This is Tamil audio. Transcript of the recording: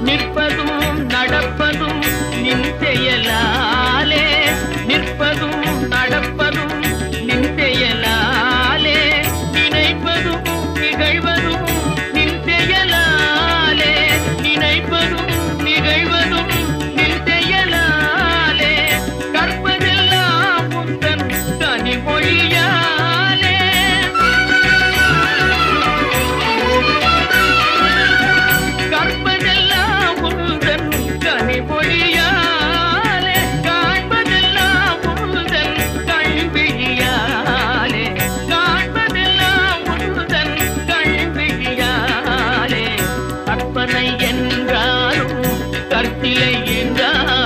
நிற்பதும் நடப்பதும் நின் செயலாலே, நிற்பதும் நடப்பதும் நின் செயலாலே, நினைப்பதும் நிகழ்வதும் நின் செயலாலே, நினைப்பதும் நிகழ்வதும் நின் செயலாலே, கற்பதெல்லாம் உந்தன் கனிமொழியாலே, கற்பதெல்லாம் உந்தன் கனிமொழியாலே, காண்பதெல்லாம் உந்தன் கண்விழியாலே, காண்பதெல்லாம் உந்தன் கண்விழியாலே, கற்பனை என்றாலும் கற்பிலை என்றாலும்